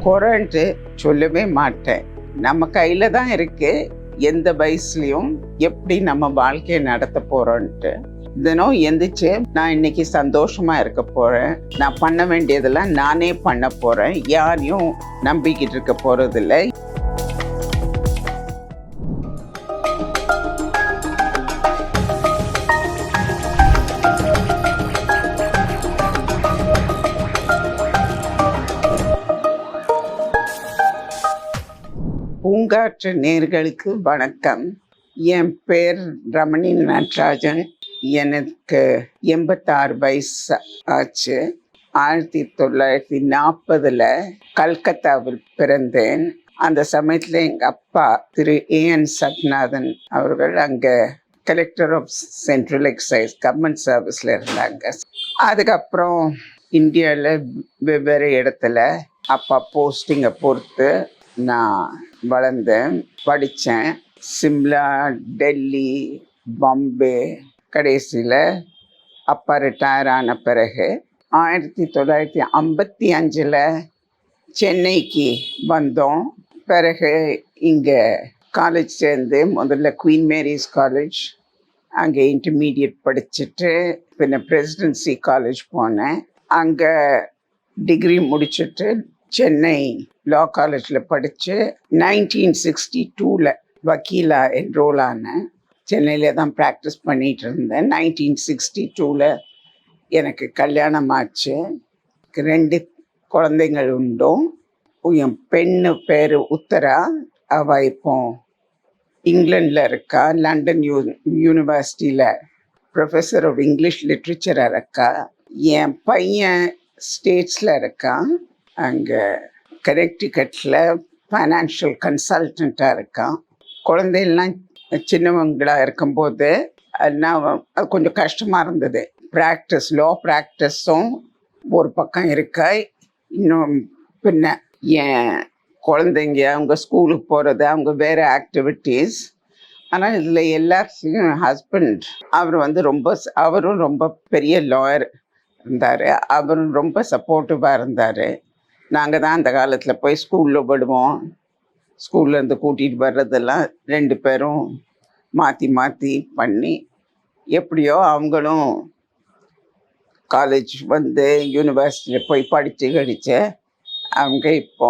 குறைன்ட்டு சொல்லவே மாட்டேன். நம்ம கையில் தான் இருக்குது எந்த வயசுலையும் எப்படி நம்ம வாழ்க்கையை நடத்த போகிறோன்ட்டு. தினம் எந்திரிச்சு நான் இன்னைக்கு சந்தோஷமாக இருக்க போகிறேன், நான் பண்ண வேண்டியதெல்லாம் நானே பண்ண போகிறேன், யாரையும் நம்பிக்கிட்டு இருக்க போகிறதில்ல. பூங்காற்று நேயர்களுக்கு வணக்கம். என் பேர் ரமணி நடராஜன். எனக்கு 86 வயசு ஆச்சு. 1940 கல்கத்தாவில் பிறந்தேன். அந்த சமயத்தில் எங்கள் அப்பா திரு ஏஎன் சத்நாதன் அவர்கள் அங்கே collector of central excise government சர்வீஸில் இருந்தாங்க. அதுக்கப்புறம் இந்தியாவில் வெவ்வேறு இடத்துல அப்பா போஸ்டிங்கை பொறுத்து நான் வளர்ந்தேன், படித்தேன். சிம்லா, டெல்லி, பாம்பே. கடைசியில் அப்பா ரிட்டையர் ஆன பிறகு 1955 சென்னைக்கு வந்தோம். பிறகு இங்கே காலேஜ் சேர்ந்து முதல்ல குவீன் மேரிஸ் காலேஜ், அங்கே இன்டர்மீடியட் படிச்சுட்டு பின்ன பிரசிடென்சி காலேஜ் போனேன். அங்கே டிகிரி முடிச்சுட்டு சென்னை லா காலேஜில் படித்து 1962 வக்கீலா என்ரோல் ஆனேன். சென்னையில் தான் ப்ராக்டிஸ் பண்ணிகிட்டு இருந்தேன். 1962 எனக்கு கல்யாணம் ஆச்சு. 2 குழந்தைங்கள் உண்டும். என் பெண்ணு பேர் உத்தரா. அவள் இப்போ இங்கிலாண்டில் இருக்கா, லண்டன் யூனிவர்சிட்டியில் ப்ரொஃபஸர் ஆஃப் இங்கிலீஷ் லிட்ரேச்சராக இருக்கா. என் பையன் ஸ்டேட்ஸில் இருக்கான், அங்கே கனெக்டிகட்டில் ஃபைனான்ஷியல் கன்சல்டண்ட்டாக இருக்கான். குழந்தைகள்லாம் சின்னவங்களாக இருக்கும்போது நான் அது கொஞ்சம் கஷ்டமாக இருந்தது. லா ப்ராக்டிஸும் ஒரு பக்கம் இருக்கா, இன்னும் பின்ன என் குழந்தைங்க அவங்க ஸ்கூலுக்கு போகிறது, அவங்க வேறு ஆக்டிவிட்டீஸ். ஆனால் இதில் எல்லாத்தையும் ஹஸ்பண்ட் அவரும் ரொம்ப பெரிய லாயர் இருந்தார். அவரும் ரொம்ப சப்போர்ட்டிவாக இருந்தார். நாங்கள் தான் அந்த காலத்தில் போய் ஸ்கூலில் விடுவோம், ஸ்கூல்லேருந்து கூட்டிகிட்டு வர்றதெல்லாம் 2 பேரும் மாற்றி மாற்றி பண்ணி எப்படியோ அவங்களும் காலேஜ் யூனிவர்சிட்டியில் போய் படித்து அவங்க இப்போ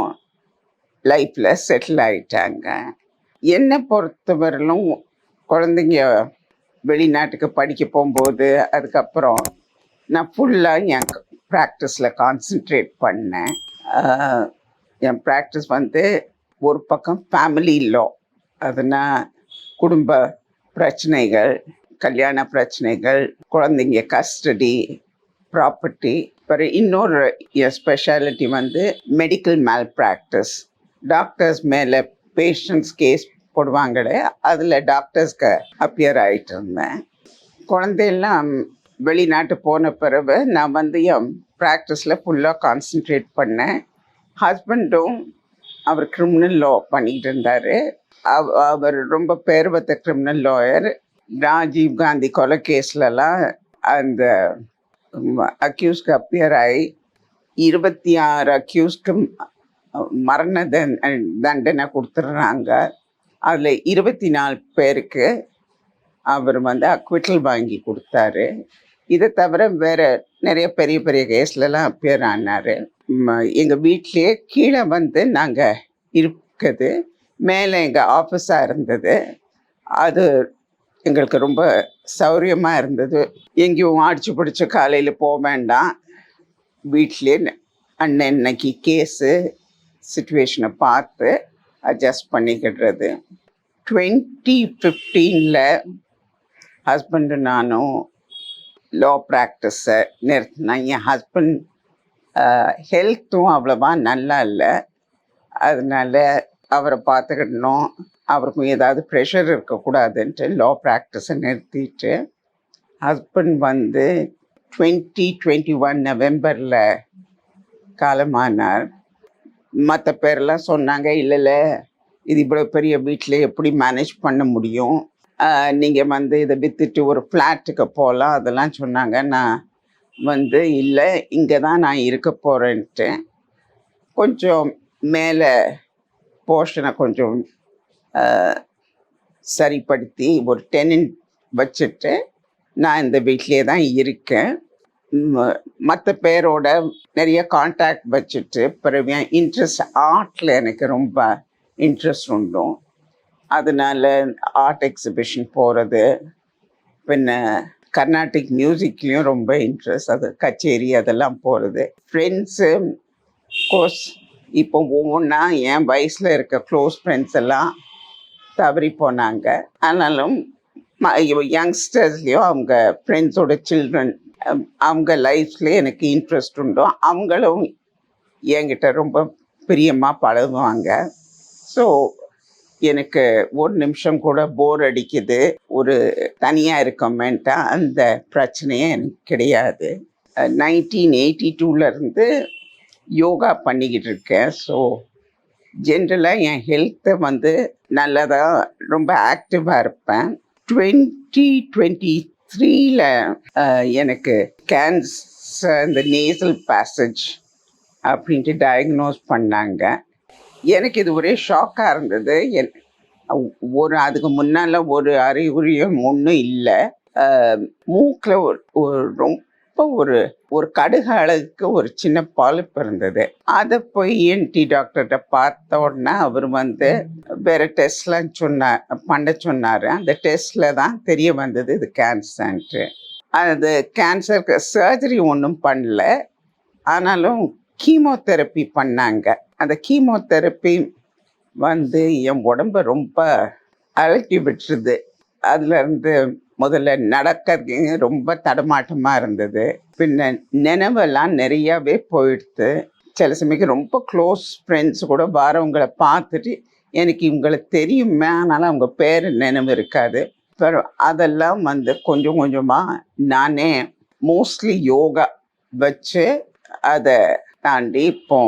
லைஃப்பில் செட்டில் ஆகிட்டாங்க. என்னை பொறுத்தவரையிலும் குழந்தைங்க வெளிநாட்டுக்கு படிக்க போகும்போது அதுக்கப்புறம் நான் ஃபுல்லாக என் ப்ராக்டிஸில் கான்சென்ட்ரேட் பண்ணேன். என் ப்ராக்டிஸ் ஒரு பக்கம் ஃபேமிலி லா, அதுனா குடும்ப பிரச்சனைகள், கல்யாண பிரச்சனைகள், குழந்தைங்க கஸ்டடி, ப்ராப்பர்ட்டி. அப்புறம் இன்னொரு என் ஸ்பெஷாலிட்டி மெடிக்கல் மேல் ப்ராக்டிஸ். டாக்டர்ஸ் மேலே பேஷண்ட்ஸ் கேஸ் போடுவாங்களே, அதில் டாக்டர்ஸ்க்கு அப்பியர் ஆகிட்டு இருந்தேன். குழந்தையெல்லாம் வெளிநாட்டு போன பிறகு நான் என் ப்ராக்டிஸில் ஃபுல்லாக கான்சென்ட்ரேட் பண்ணேன். ஹஸ்பண்டும் அவர் கிரிமினல் லா பண்ணிகிட்டு இருந்தார். அவர் ரொம்ப பேர் பெற்ற கிரிமினல் லாயர். ராஜீவ் காந்தி கொலை கேஸ்லலாம் அந்த அக்யூஸ்க்கு அப்பியர் ஆகி 26 அக்யூஸ்க்கு மரண தண்டனை கொடுத்துட்றாங்க. அதில் 24 பேருக்கு அவர் அக்விட்டல் வாங்கி கொடுத்தாரு. இதை தவிர வேறு நிறைய பெரிய பெரிய கேஸ்லலாம் அப்பியர் ஆனார். எங்கள் வீட்டிலே கீழே நாங்கள் இருக்குது, மேலே எங்கள் ஆஃபீஸாக இருந்தது. அது எங்களுக்கு ரொம்ப சௌரியமாக இருந்தது. எங்கேயும் அடிச்சு பிடிச்சி காலையில் போக வேண்டாம், வீட்டிலே அன்னைக்கு கேஸு சிச்சுவேஷனை பார்த்து அட்ஜஸ்ட் பண்ணிக்கிடுறது. 2015 ஹஸ்பண்டு நானும் லா ப்ராக்டிஸை நிறுத்தினேன். என் ஹஸ்பண்ட் ஹெல்த்தும் அவ்வளோவா நல்லா இல்லை, அதனால அவரை பார்த்துக்கிடணும், அவருக்கும் ஏதாவது ப்ரெஷர் இருக்கக்கூடாதுன்ட்டு லா ப்ராக்டிஸை நிறுத்திட்டு ஹஸ்பண்ட் 2021 நவம்பரில் காலமானார். மற்ற பேரெல்லாம் சொன்னாங்க, இல்லை இது இவ்வளோ பெரிய வீட்டில் எப்படி மேனேஜ் பண்ண முடியும், நீங்கள் இதை விற்றுட்டு ஒரு ஃப்ளாட்டுக்கு போகலாம், அதெல்லாம் சொன்னாங்க. நான் இல்லை இங்கே தான் நான் இருக்க போகிறேன்ட்டு கொஞ்சம் மேலே போர்ஷனை கொஞ்சம் சரிப்படுத்தி ஒரு டெனன்ட் வச்சுட்டு நான் இந்த வீட்டிலே தான் இருக்கேன். மற்ற பேரோட நிறைய கான்டாக்ட் வச்சுட்டு பிறகு இன்ட்ரெஸ்ட் ஆர்ட்டில் எனக்கு ரொம்ப இன்ட்ரெஸ்ட் உண்டும். அதனால ஆர்ட் எக்ஸிபிஷன் போகிறது, பின்ன கர்நாடிக் மியூசிக்லேயும் ரொம்ப இன்ட்ரெஸ்ட், அது கச்சேரி அதெல்லாம் போகிறது. ஃப்ரெண்ட்ஸு கோர்ஸ் இப்போ ஒவ்வொன்றா என் வயசில் இருக்க க்ளோஸ் ஃப்ரெண்ட்ஸ் எல்லாம் தவறி போனாங்க. ஆனாலும் யங்ஸ்டர்ஸ்லேயும் அவங்க ஃப்ரெண்ட்ஸோட சில்ட்ரன் அவங்க லைஃப்லேயே எனக்கு இன்ட்ரெஸ்ட் உண்டோ, அவங்களும் என்கிட்ட ரொம்ப பிரியமாக பழகுவாங்க. ஸோ எனக்கு ஒரு நிமிஷம் கூட போர் அடிக்குது, ஒரு தனியாக இருக்கமென்ட்டா அந்த பிரச்சனையே எனக்கு கிடையாது. 1982 யோகா பண்ணிக்கிட்டு இருக்கேன். ஸோ ஜென்ரலாக என் ஹெல்த்தை நல்லதாக ரொம்ப ஆக்டிவாக இருப்பேன். 2023 எனக்கு கேன்சர், இந்த நேசல் பேசேஜ் அப்படின்ட்டு டயக்னோஸ் பண்ணாங்க. எனக்கு இது ஒரே ஷாக்காக இருந்தது. அதுக்கு முன்னால் ஒரு அறிகுறியும் ஒன்றும் இல்லை. மூக்கில் ஒரு ரொம்ப ஒரு கடுகு அளவுக்கு ஒரு சின்ன பாலிப் இருந்தது. அதை போய் ENT டாக்டர்கிட்ட பார்த்த உடனே அவர் வேறு டெஸ்ட்லாம் பண்ண சொன்னார். அந்த டெஸ்ட்டில் தான் தெரிய வந்தது இது கேன்சர்ன்ட்டு. அது கேன்சருக்கு சர்ஜரி ஒன்றும் பண்ணல, ஆனாலும் கீமோதெரப்பி பண்ணாங்க. அந்த கீமோதெரப்பி என் உடம்பை ரொம்ப அலட்டி விட்டுருது. அதுலேருந்து முதல்ல நடக்கிறதுக்கு ரொம்ப தடமாட்டமாக இருந்தது. பின்ன நினைவெல்லாம் நிறையாவே போயிடுது. சில சமயம் ரொம்ப க்ளோஸ் ஃப்ரெண்ட்ஸ் கூட வரவங்களை பார்த்துட்டு எனக்கு இவங்களை தெரியுமே, ஆனாலும் அவங்க பேர் நினைவு இருக்காது. அதெல்லாம் கொஞ்சம் கொஞ்சமாக நானே மோஸ்ட்லி யோகா வச்சு அதை தாண்டி இப்போ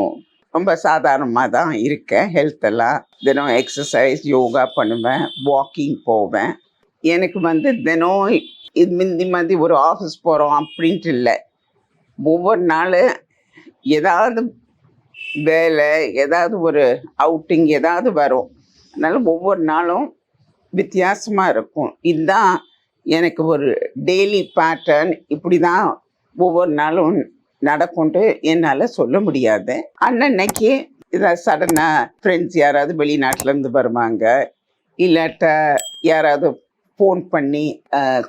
ரொம்ப சாதாரணமாக தான் இருக்கேன். ஹெல்த்தெல்லாம் தினம் எக்ஸசைஸ் யோகா பண்ணுவேன், வாக்கிங் போவேன். எனக்கு தினம் இது முந்தி ஒரு ஆஃபீஸ் போகிறோம் அப்படின்ட்டு இல்லை. ஒவ்வொரு நாள் ஏதாவது வேலை, ஏதாவது ஒரு அவுட்டிங் ஏதாவது வரும். அதனால் ஒவ்வொரு நாளும் வித்தியாசமாக இருக்கும். இதுதான் எனக்கு ஒரு டெய்லி பேட்டர்ன். இப்படி தான் ஒவ்வொரு நாளும் நடக்கும்ட்டு என்னால் சொல்ல முடியாது. அன்னன்னைக்கு இதை சடனாக ஃப்ரெண்ட்ஸ் யாராவது வெளிநாட்டிலேருந்து வருவாங்க, இல்லாட்ட யாராவது ஃபோன் பண்ணி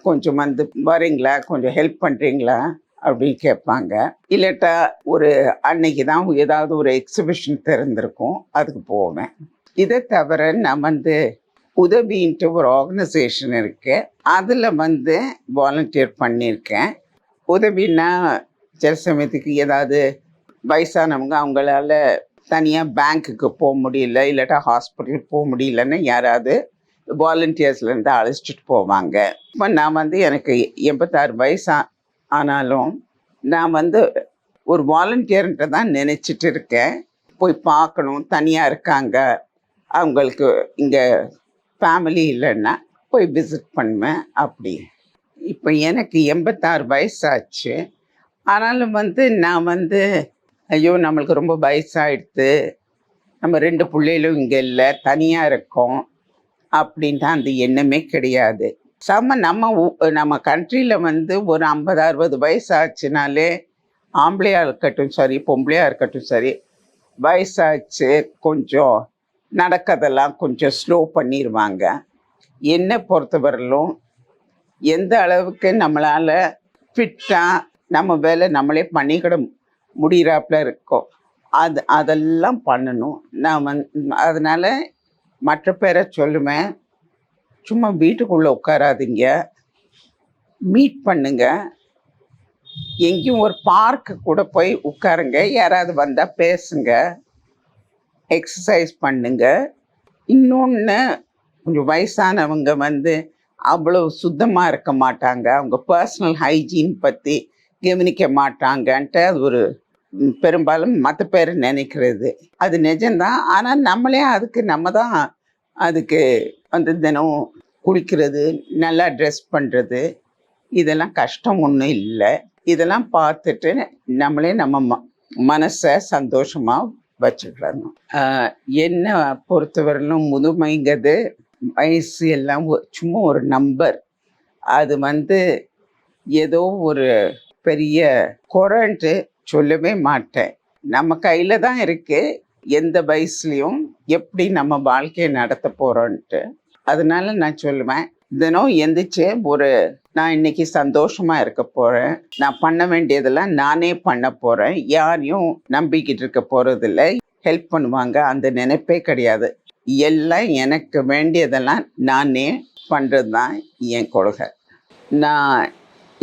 கொஞ்சம் வரீங்களா, கொஞ்சம் ஹெல்ப் பண்ணுறீங்களா அப்படின்னு கேட்பாங்க. இல்லாட்டா ஒரு அன்னைக்கு தான் ஏதாவது ஒரு எக்ஸிபிஷன் திறந்திருக்கும், அதுக்கு போவேன். இதை தவிர நான் உதவின்ட்டு ஒரு ஆர்கனைசேஷன் இருக்கு, அதில் வாலண்டியர் பண்ணியிருக்கேன். உதவின்னா சில சமயத்துக்கு ஏதாவது வயசானவங்க அவங்களால தனியாக பேங்க்குக்கு போக முடியல, இல்லாட்டா ஹாஸ்பிட்டல் போக முடியலன்னு யாராவது வாலண்டியர்ஸ்லேருந்து அழைச்சிட்டு போவாங்க. இப்போ நான் எனக்கு 86 வயசு ஆனாலும் நான் ஒரு வாலண்டியர்ன்ட்டு தான் நினச்சிட்டு இருக்கேன். போய் பார்க்கணும், தனியாக இருக்காங்க, அவங்களுக்கு இங்கே ஃபேமிலி இல்லைன்னா போய் விசிட் பண்ணுவேன். அப்படி இப்போ எனக்கு 86 வயசாச்சு. ஆனாலும் நான் ஐயோ நம்மளுக்கு ரொம்ப வயசாகிடுது, நம்ம 2 பிள்ளைகளும் இங்கே இல்லை, தனியாக இருக்கோம் அப்படின்ட்டு அந்த எண்ணமே கிடையாது. நம்ம கண்ட்ரியில் ஒரு 50-60 வயசு ஆச்சுனாலே ஆம்பளையாக இருக்கட்டும் சரி, பொம்பளையாக இருக்கட்டும் சரி, வயசாச்சு கொஞ்சம் நடக்கிறதெல்லாம் கொஞ்சம் ஸ்லோ பண்ணிடுவாங்க. என்னை பொறுத்தவரையிலும் எந்த அளவுக்கு நம்மளால் ஃபிட்டாக நம்ம வேலை நம்மளே பண்ணிக்கிட முடிகிறாப்புல இருக்கோம், அதெல்லாம் பண்ணணும். நான் அதனால் மற்ற பேரை சொல்லுவேன், சும்மா வீட்டுக்குள்ளே உட்காராதீங்க, மீட் பண்ணுங்க, எங்கேயும் ஒரு பார்க்கு கூட போய் உட்காருங்க, யாராவது வந்தால் பேசுங்க, எக்ஸசைஸ் பண்ணுங்க. இன்னொன்று, கொஞ்சம் வயசானவங்க அவ்வளோ சுத்தமாக இருக்க மாட்டாங்க, அவங்க பர்சனல் ஹைஜீன் பற்றி கவனிக்க மாட்டாங்கன்ட்டு அது ஒரு பெரும்பாலும் மற்ற பேர் நினைக்கிறது. அது நிஜம்தான். ஆனால் நம்ம தான் அதுக்கு தினம் குளிக்கிறது, நல்லா ட்ரெஸ் பண்ணுறது, இதெல்லாம் கஷ்டம் ஒன்றும் இல்லை. இதெல்லாம் பார்த்துட்டு நம்மளே நம்ம மனசை சந்தோஷமாக வச்சுக்கிடணும். என்னை பொறுத்தவரையிலும் முதுமைங்கிறது வயசு எல்லாம் சும்மா ஒரு நம்பர். அது ஏதோ ஒரு பெரிய குறைன்ட்டு சொல்லவே மாட்டேன். நம்ம கையில் தான் இருக்குது எந்த வயசுலேயும் எப்படி நம்ம வாழ்க்கையை நடத்த போகிறோன்ட்டு. அதனால நான் சொல்லுவேன், தினம் எந்திரிச்சு நான் இன்னைக்கு சந்தோஷமாக இருக்க போகிறேன், நான் பண்ண வேண்டியதெல்லாம் நானே பண்ண போகிறேன், யாரையும் நம்பிக்கிட்டு இருக்க போகிறதில்ல, ஹெல்ப் பண்ணுவாங்க அந்த நினைப்பே கிடையாது. எல்லாம் எனக்கு வேண்டியதெல்லாம் நானே பண்ணுறது தான் என் கொள்கை. நான்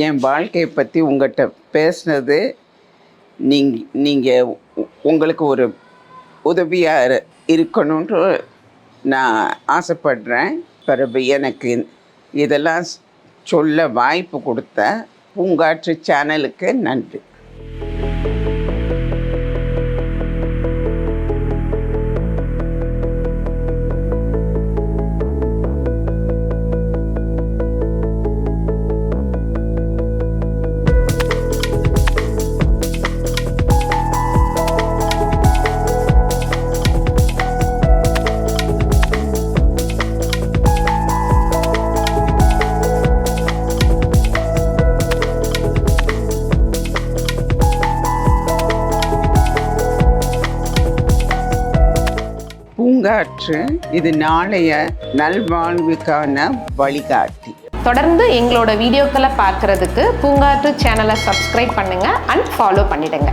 என் வாழ்க்கையை பற்றி உங்கள்கிட்ட பேசுனது நீங்கள் உங்களுக்கு ஒரு உதவியாக இருக்கணும்னு நான் ஆசைப்படுறேன். பிறகு எனக்கு இதெல்லாம் சொல்ல வாய்ப்பு கொடுத்த பூங்காற்று சேனலுக்கு நன்றி. பூங்காற்று இது நாளைய நல்வாழ்வுக்கான வழிகாட்டி. தொடர்ந்து எங்களோட வீடியோக்களை பார்க்கறதுக்கு பூங்காற்று சேனலை சப்ஸ்கிரைப் பண்ணுங்க அண்ட் ஃபாலோ பண்ணிடுங்க.